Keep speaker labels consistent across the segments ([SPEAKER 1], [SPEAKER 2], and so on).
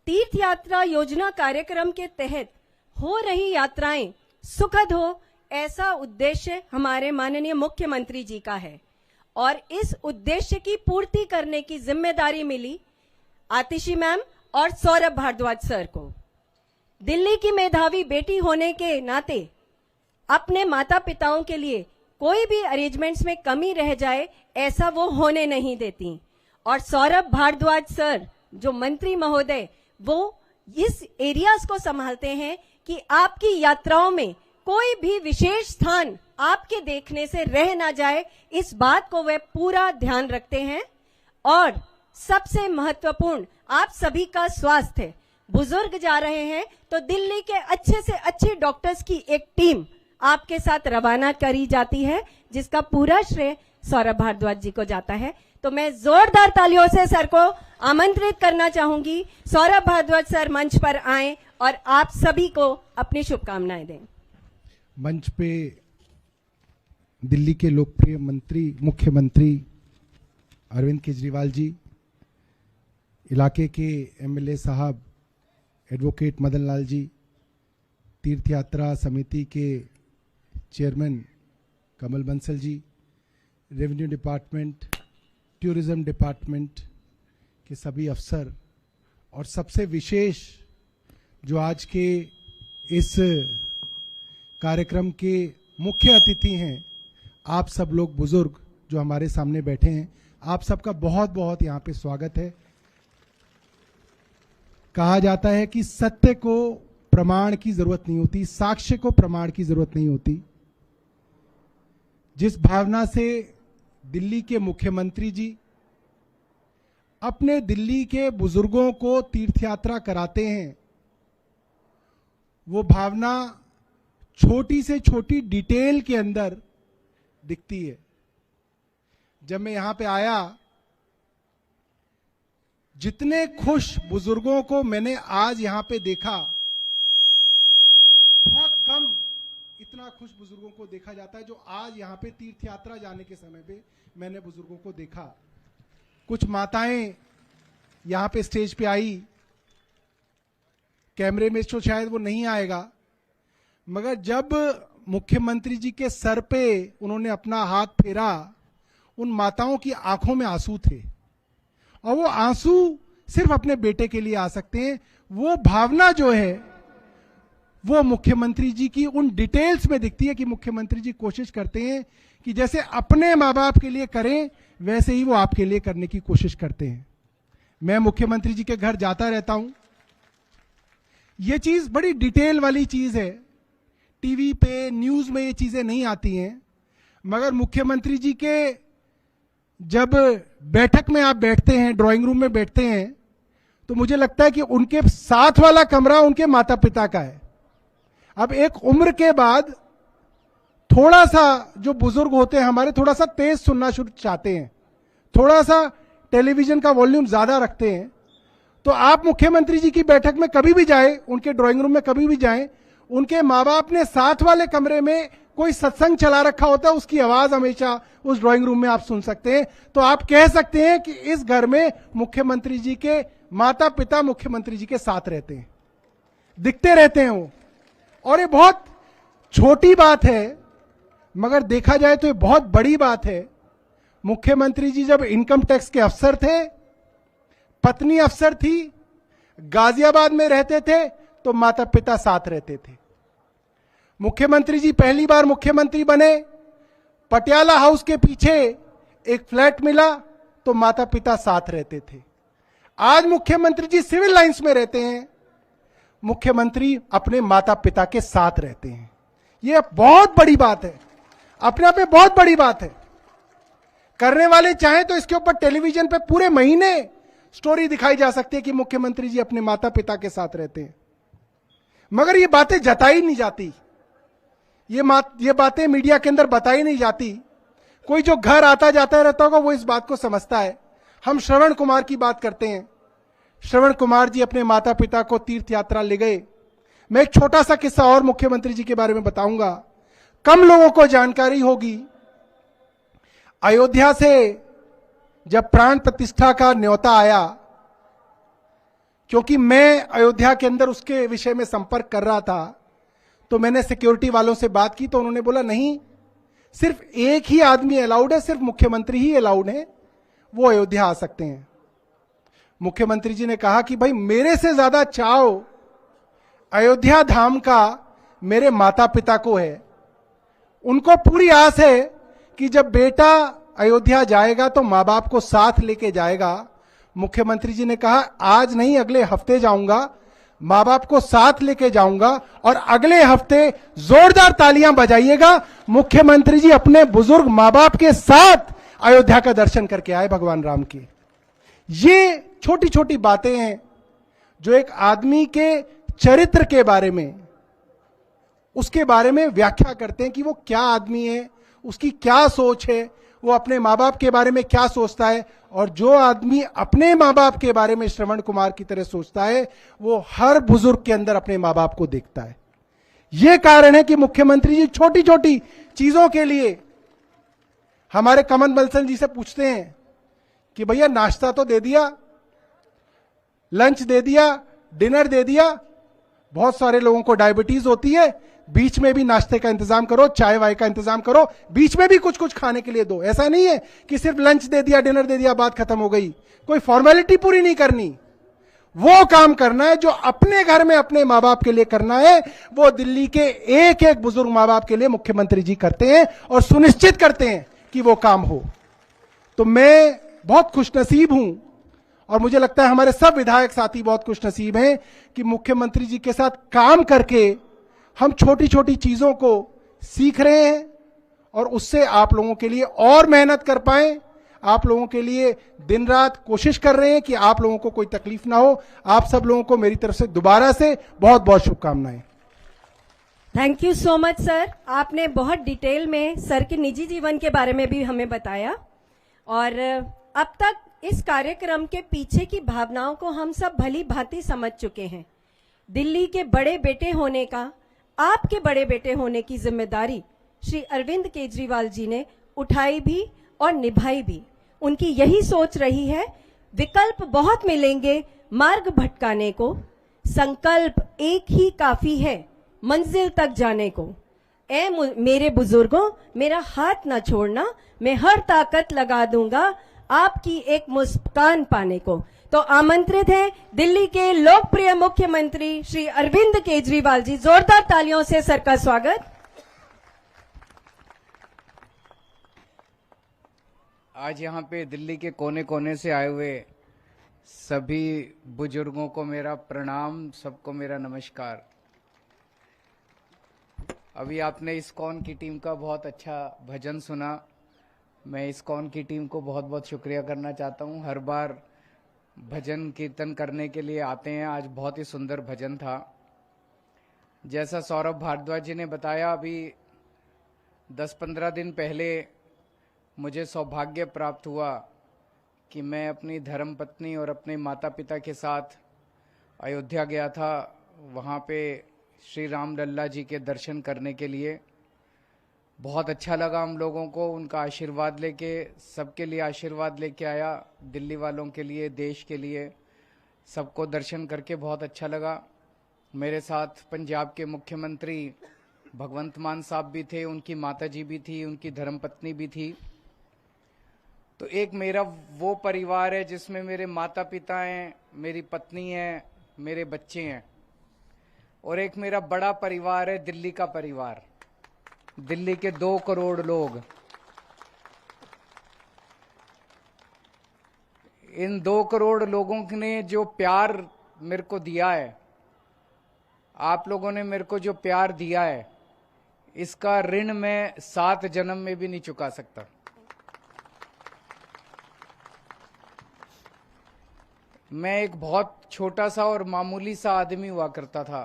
[SPEAKER 1] तीर्थ यात्रा योजना कार्यक्रम के तहत हो रही यात्राएं सुखद हो, ऐसा उद्देश्य हमारे माननीय मुख्यमंत्री जी का है और इस उद्देश्य की पूर्ति करने की जिम्मेदारी मिली आतिशी मैम और सौरभ भारद्वाज सर को। दिल्ली की मेधावी बेटी होने के नाते अपने माता पिताओं के लिए कोई भी अरेंजमेंट्स में कमी रह जाए ऐसा वो होने नहीं देती। और सौरभ भारद्वाज सर जो मंत्री महोदय, वो इस एरियाज को संभालते हैं कि आपकी यात्राओं में कोई भी विशेष स्थान आपके देखने से रह ना जाए, इस बात को वे पूरा ध्यान रखते हैं। और सबसे महत्वपूर्ण आप सभी का स्वास्थ्य है। बुजुर्ग जा रहे हैं तो दिल्ली के अच्छे से अच्छे डॉक्टर्स की एक टीम आपके साथ रवाना करी जाती है, जिसका पूरा श्रेय सौरभ भारद्वाज जी को जाता है। तो मैं जोरदार तालियों से सर को आमंत्रित करना चाहूंगी। सौरभ भारद्वाज सर मंच पर आएं और आप सभी को अपनी शुभकामनाएं दें।
[SPEAKER 2] मंच पे दिल्ली के लोकप्रिय मुख्यमंत्री अरविंद केजरीवाल जी, इलाके के एमएलए साहब एडवोकेट मदन लाल जी, तीर्थ यात्रा समिति के चेयरमैन कमल Bansal ji, revenue department, tourism department के सभी अफसर और सबसे विशेष जो आज के इस कार्यक्रम के मुख्य अतिथि हैं, आप सब लोग बुजुर्ग जो हमारे सामने बैठे हैं, आप सबका बहुत बहुत यहाँ पे स्वागत है। कहा जाता है कि सत्य को प्रमाण की जरूरत नहीं होती, साक्ष्य को प्रमाण की जरूरत नहीं होती। जिस भावना से दिल्ली के मुख्यमंत्री जी अपने दिल्ली के बुजुर्गों को तीर्थ यात्रा कराते हैं, वो भावना छोटी से छोटी डिटेल के अंदर दिखती है। जब मैं यहां पे आया, जितने खुश बुजुर्गों को मैंने आज यहां पे देखा, बहुत कम इतना खुश बुजुर्गों को देखा जाता है जो आज यहां पे तीर्थ यात्रा जाने के समय पे मैंने बुजुर्गों को देखा। कुछ माताएं यहां पे स्टेज पे आई, कैमरे में तो शायद वो नहीं आएगा, मगर जब मुख्यमंत्री जी के सर पे उन्होंने अपना हाथ फेरा, उन माताओं की आंखों में आंसू थे और वो आंसू सिर्फ अपने बेटे के लिए आ सकते हैं। वो भावना जो है वो मुख्यमंत्री जी की उन डिटेल्स में दिखती है कि मुख्यमंत्री जी कोशिश करते हैं कि जैसे अपने माँ बाप के लिए करें वैसे ही वो आपके लिए करने की कोशिश करते हैं। मैं मुख्यमंत्री जी के घर जाता रहता हूं। ये चीज बड़ी डिटेल वाली चीज है, टीवी पे न्यूज में ये चीजें नहीं आती हैं, मगर मुख्यमंत्री जी के जब बैठक में आप बैठते हैं, ड्राइंग रूम में बैठते हैं, तो मुझे लगता है कि उनके साथ वाला कमरा उनके माता पिता का है। अब एक उम्र के बाद थोड़ा सा जो बुजुर्ग होते हैं हमारे, थोड़ा सा तेज सुनना शुरू चाहते हैं, थोड़ा सा टेलीविजन का वॉल्यूम ज्यादा रखते हैं। तो आप मुख्यमंत्री जी की बैठक में कभी भी जाएं, उनके ड्राइंग रूम में कभी भी जाएं, उनके माँ बाप ने साथ वाले कमरे में कोई सत्संग चला रखा होता है, उसकी आवाज हमेशा उस ड्राइंग रूम में आप सुन सकते हैं। तो आप कह सकते हैं कि इस घर में मुख्यमंत्री जी के माता पिता मुख्यमंत्री जी के साथ रहते हैं, दिखते रहते हैं वो। और ये बहुत छोटी बात है, मगर देखा जाए तो ये बहुत बड़ी बात है। मुख्यमंत्री जी जब इनकम टैक्स के अफसर थे, पत्नी अफसर थी, गाजियाबाद में रहते थे, तो माता पिता साथ रहते थे। मुख्यमंत्री जी पहली बार मुख्यमंत्री बने, पटियाला हाउस के पीछे एक फ्लैट मिला तो माता पिता साथ रहते थे। आज मुख्यमंत्री जी सिविल लाइंस में रहते हैं, मुख्यमंत्री अपने माता पिता के साथ रहते हैं। यह बहुत बड़ी बात है, अपने आप में बहुत बड़ी बात है। करने वाले चाहें तो इसके ऊपर टेलीविजन पे पूरे महीने स्टोरी दिखाई जा सकती है कि मुख्यमंत्री जी अपने माता पिता के साथ रहते हैं, मगर ये बातें जताई नहीं जाती, ये बातें मीडिया के अंदर बताई नहीं जाती। कोई जो घर आता जाता रहता होगा वो इस बात को समझता है। हम श्रवण कुमार की बात करते हैं, श्रवण कुमार जी अपने माता पिता को तीर्थ यात्रा ले गए। मैं एक छोटा सा किस्सा और मुख्यमंत्री जी के बारे में बताऊंगा, कम लोगों को जानकारी होगी। अयोध्या से जब प्राण प्रतिष्ठा का न्योता आया क्योंकि मैं अयोध्या के अंदर उसके विषय में संपर्क कर रहा था, तो मैंने सिक्योरिटी वालों से बात की, तो उन्होंने बोला नहीं, सिर्फ एक ही आदमी अलाउड है, सिर्फ मुख्यमंत्री ही अलाउड है, वो अयोध्या आ सकते हैं। मुख्यमंत्री जी ने कहा कि भाई मेरे से ज्यादा चाव अयोध्या धाम का मेरे माता पिता को है। उनको पूरी आस है कि जब बेटा अयोध्या जाएगा तो मां बाप को साथ लेके जाएगा। मुख्यमंत्री जी ने कहा आज नहीं, अगले हफ्ते जाऊंगा, मां बाप को साथ लेके जाऊंगा और अगले हफ्ते जोरदार तालियां बजाइएगा, मुख्यमंत्री जी अपने बुजुर्ग मां बाप के साथ अयोध्या का दर्शन करके आए भगवान राम के। ये छोटी छोटी बातें हैं जो एक आदमी के चरित्र के बारे में, उसके बारे में व्याख्या करते हैं कि वो क्या आदमी है, उसकी क्या सोच है, वो अपने मां बाप के बारे में क्या सोचता है। और जो आदमी अपने मां बाप के बारे में श्रवण कुमार की तरह सोचता है, वो हर बुजुर्ग के अंदर अपने मां बाप को देखता है। यह कारण है कि मुख्यमंत्री जी छोटी छोटी चीजों के लिए हमारे कमल बलसन जी से पूछते हैं कि भैया नाश्ता तो दे दिया, लंच दे दिया, डिनर दे दिया, बहुत सारे लोगों को डायबिटीज होती है, बीच में भी नाश्ते का इंतजाम करो, चाय वाय का इंतजाम करो, बीच में भी कुछ कुछ खाने के लिए दो। ऐसा नहीं है कि सिर्फ लंच दे दिया, डिनर दे दिया, बात खत्म हो गई। कोई फॉर्मेलिटी पूरी नहीं करनी, वो काम करना है जो अपने घर में अपने मां बाप के लिए करना है। वो दिल्ली के एक एक बुजुर्ग मां बाप के लिए मुख्यमंत्री जी करते हैं और सुनिश्चित करते हैं कि वो काम हो। तो मैं बहुत खुशनसीब हूं और मुझे लगता है हमारे सब विधायक साथी बहुत खुशनसीब हैं कि मुख्यमंत्री जी के साथ काम करके हम छोटी छोटी चीजों को सीख रहे हैं और उससे आप लोगों के लिए और मेहनत कर पाएं। आप लोगों के लिए दिन रात कोशिश कर रहे हैं कि आप लोगों को कोई तकलीफ ना हो। आप सब लोगों को मेरी तरफ से दोबारा से बहुत बहुत शुभकामनाएं।
[SPEAKER 1] Thank you so much sir. आपने बहुत डिटेल में सर के निजी जीवन के बारे में भी हमें बताया और अब तक इस कार्यक्रम के पीछे की भावनाओं को हम सब भली भांति समझ चुके हैं। दिल्ली के बड़े बेटे होने का, आपके बड़े बेटे होने की जिम्मेदारी श्री अरविंद केजरीवाल जी ने उठाई भी और निभाई भी। उनकी यही सोच रही है, विकल्प बहुत मिलेंगे मार्ग भटकाने को, संकल्प एक ही काफी है मंजिल तक जाने को। ए मेरे बुजुर्गों, मेरा हाथ ना छोड़ना, मैं हर ताकत लगा दूंगा आपकी एक मुस्कान पाने को। तो आमंत्रित है दिल्ली के लोकप्रिय मुख्यमंत्री श्री अरविंद केजरीवाल जी। जोरदार तालियों से सर का स्वागत।
[SPEAKER 3] आज यहाँ पे दिल्ली के कोने कोने से आए हुए सभी बुजुर्गों को मेरा प्रणाम, सबको मेरा नमस्कार। अभी आपने इस्कॉन की टीम का बहुत अच्छा भजन सुना। मैं इस्कॉन की टीम को बहुत बहुत शुक्रिया करना चाहता हूँ। हर बार भजन कीर्तन करने के लिए आते हैं, आज बहुत ही सुंदर भजन था। जैसा सौरभ भारद्वाज जी ने बताया, अभी 10-15 दिन पहले मुझे सौभाग्य प्राप्त हुआ कि मैं अपनी धर्मपत्नी और अपने माता पिता के साथ अयोध्या गया था। वहाँ पे श्री राम लल्ला जी के दर्शन करने के लिए बहुत अच्छा लगा हम लोगों को। उनका आशीर्वाद लेके, सबके लिए आशीर्वाद लेके आया, दिल्ली वालों के लिए, देश के लिए, सबको दर्शन करके बहुत अच्छा लगा। मेरे साथ पंजाब के मुख्यमंत्री भगवंत मान साहब भी थे, उनकी माता जी भी थी, उनकी धर्मपत्नी भी थी। तो एक मेरा वो परिवार है जिसमें मेरे माता पिता हैं, मेरी पत्नी है, मेरे बच्चे हैं, और एक मेरा बड़ा परिवार है, दिल्ली का परिवार, दिल्ली के 2 करोड़ लोग। इन 2 करोड़ लोगों ने जो प्यार मेरे को दिया है, आप लोगों ने मेरे को जो प्यार दिया है, इसका ऋण मैं 7 जन्म में भी नहीं चुका सकता। मैं एक बहुत छोटा सा और मामूली सा आदमी हुआ करता था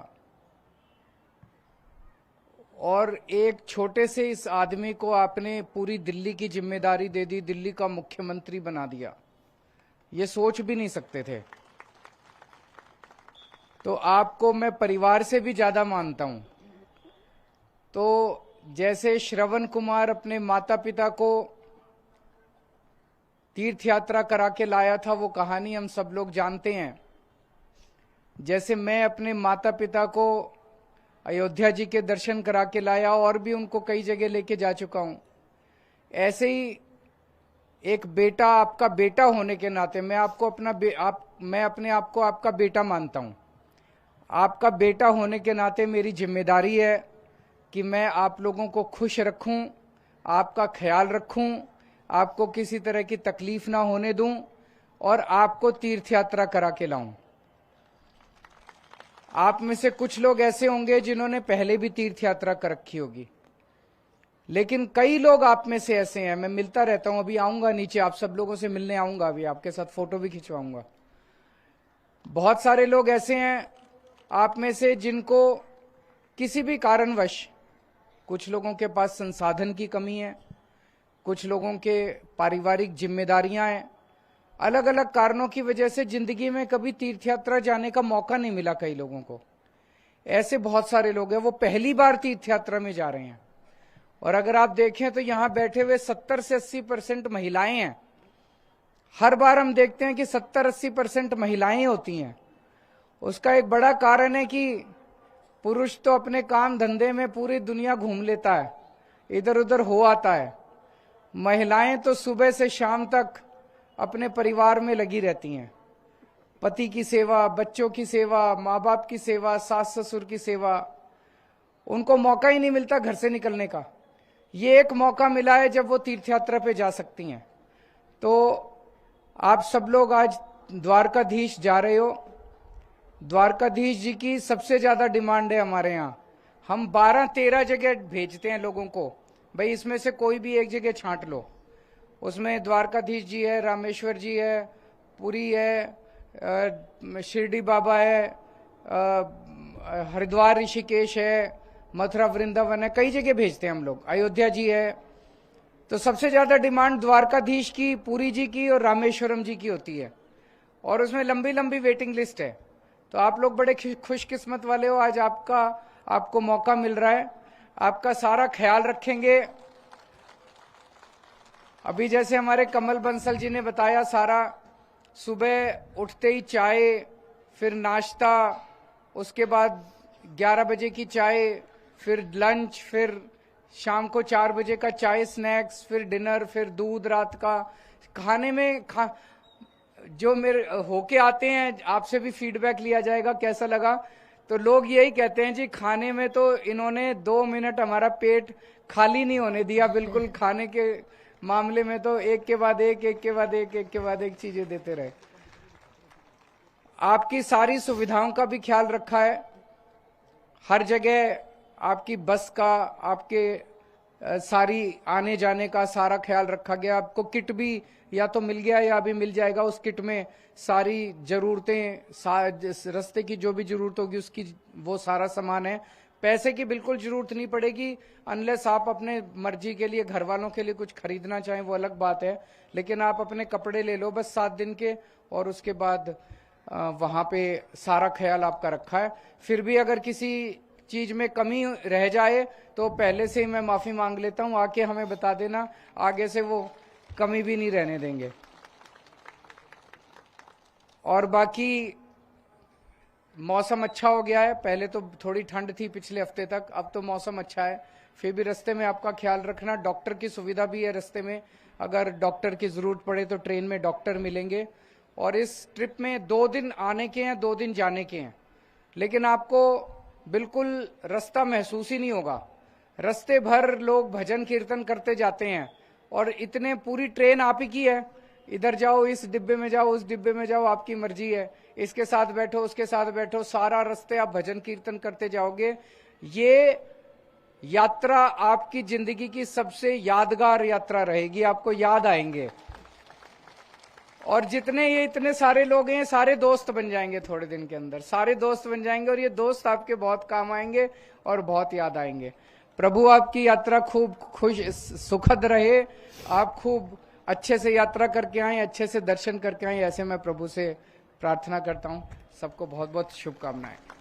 [SPEAKER 3] और एक छोटे से इस आदमी को आपने पूरी दिल्ली की जिम्मेदारी दे दी, दिल्ली का मुख्यमंत्री बना दिया। ये सोच भी नहीं सकते थे। तो आपको मैं परिवार से भी ज्यादा मानता हूं। तो जैसे श्रवण कुमार अपने माता पिता को तीर्थ यात्रा करा के लाया था, वो कहानी हम सब लोग जानते हैं। जैसे मैं अपने माता पिता को अयोध्या जी के दर्शन करा के लाया और भी उनको कई जगह लेके जा चुका हूं, ऐसे ही एक बेटा, आपका बेटा होने के नाते मैं आपको मैं अपने आप को आपका बेटा मानता हूं। आपका बेटा होने के नाते मेरी जिम्मेदारी है कि मैं आप लोगों को खुश रखूं, आपका ख्याल रखूं, आपको किसी तरह की तकलीफ ना होने दूं और आपको तीर्थ यात्रा करा के लाऊं। आप में से कुछ लोग ऐसे होंगे जिन्होंने पहले भी तीर्थ यात्रा कर रखी होगी, लेकिन कई लोग आप में से ऐसे हैं, मैं मिलता रहता हूं, अभी आऊंगा नीचे, आप सब लोगों से मिलने आऊंगा, अभी आपके साथ फोटो भी खिंचवाऊंगा। बहुत सारे लोग ऐसे हैं आप में से जिनको किसी भी कारणवश, कुछ लोगों के पास संसाधन की कमी है, कुछ लोगों के पारिवारिक जिम्मेदारियां हैं, अलग अलग कारणों की वजह से जिंदगी में कभी तीर्थ यात्रा जाने का मौका नहीं मिला कई लोगों को। ऐसे बहुत सारे लोग हैं वो पहली बार तीर्थ यात्रा में जा रहे हैं। और अगर आप देखें तो यहां बैठे हुए 70 से 80% महिलाएं हैं। हर बार हम देखते हैं कि 70-80% महिलाएं होती हैं। उसका एक बड़ा कारण है कि पुरुष तो अपने काम धंधे में पूरी दुनिया घूम लेता है, इधर उधर हो आता है। महिलाएं तो सुबह से शाम तक अपने परिवार में लगी रहती हैं, पति की सेवा, बच्चों की सेवा, माँ बाप की सेवा, सास ससुर की सेवा। उनको मौका ही नहीं मिलता घर से निकलने का। ये एक मौका मिला है जब वो तीर्थ यात्रा पे जा सकती हैं। तो आप सब लोग आज द्वारकाधीश जा रहे हो। द्वारकाधीश जी की सबसे ज्यादा डिमांड है हमारे यहाँ। हम 12-13 जगह भेजते हैं लोगों को, भाई इसमें से कोई भी एक जगह छांट लो। उसमें द्वारकाधीश जी है, रामेश्वर जी है, पुरी है, शिरडी बाबा है, हरिद्वार ऋषिकेश है, मथुरा वृंदावन है, कई जगह भेजते हैं हम लोग, अयोध्या जी है। तो सबसे ज्यादा डिमांड द्वारकाधीश की, पुरी जी की और रामेश्वरम जी की होती है, और उसमें लंबी लंबी वेटिंग लिस्ट है। तो आप लोग बड़े खुशकिस्मत वाले हो, आज आपको मौका मिल रहा है। आपका सारा ख्याल रखेंगे। अभी जैसे हमारे कमल बंसल जी ने बताया, सारा सुबह उठते ही चाय, फिर नाश्ता, उसके बाद 11 बजे की चाय, फिर लंच, फिर शाम को 4 बजे का चाय स्नैक्स, फिर डिनर, फिर दूध रात का। खाने में जो मेरे होके आते हैं, आपसे भी फीडबैक लिया जाएगा कैसा लगा। तो लोग यही कहते हैं जी, खाने में तो इन्होंने 2 मिनट हमारा पेट खाली नहीं होने दिया। बिल्कुल खाने के मामले में तो एक के बाद एक, एक के बाद एक, एक के बाद एक चीजें देते रहे। आपकी सारी सुविधाओं का भी ख्याल रखा है। हर जगह आपकी बस का, आपके सारी आने जाने का सारा ख्याल रखा गया। आपको किट भी या तो मिल गया या अभी मिल जाएगा। उस किट में सारी जरूरतें, रास्ते की जो भी जरूरत होगी उसकी, वो सारा सामान है। पैसे की बिल्कुल जरूरत नहीं पड़ेगी, अनलेस आप अपने मर्जी के लिए, घर वालों के लिए कुछ खरीदना चाहें, वो अलग बात है। लेकिन आप अपने कपड़े ले लो बस 7 दिन के, और उसके बाद वहां पे सारा ख्याल आपका रखा है। फिर भी अगर किसी चीज में कमी रह जाए तो पहले से ही मैं माफी मांग लेता हूं, आके हमें बता देना, आगे से वो कमी भी नहीं रहने देंगे। और बाकी मौसम अच्छा हो गया है। पहले तो थोड़ी ठंड थी पिछले हफ्ते तक, अब तो मौसम अच्छा है। फिर भी रास्ते में आपका ख्याल रखना। डॉक्टर की सुविधा भी है रास्ते में, अगर डॉक्टर की जरूरत पड़े तो ट्रेन में डॉक्टर मिलेंगे। और इस ट्रिप में 2 दिन आने के हैं, 2 दिन जाने के हैं, लेकिन आपको बिल्कुल रास्ता महसूस ही नहीं होगा। रास्ते भर लोग भजन कीर्तन करते जाते हैं, और इतने पूरी ट्रेन आप ही की है। इधर जाओ, इस डिब्बे में जाओ, उस डिब्बे में जाओ, आपकी मर्जी है। इसके साथ बैठो, उसके साथ बैठो, सारा रास्ते आप भजन कीर्तन करते जाओगे। ये यात्रा आपकी जिंदगी की सबसे यादगार यात्रा रहेगी, आपको याद आएंगे। और जितने ये इतने सारे लोग हैं, सारे दोस्त बन जाएंगे थोड़े दिन के अंदर, सारे दोस्त बन जाएंगे, और ये दोस्त आपके बहुत काम आएंगे और बहुत याद आएंगे। प्रभु आपकी यात्रा खूब सुखद रहे, आप खूब अच्छे से यात्रा करके आए, अच्छे से दर्शन करके आए, ऐसे मैं प्रभु से प्रार्थना करता हूं। सबको बहुत बहुत शुभकामनाएं।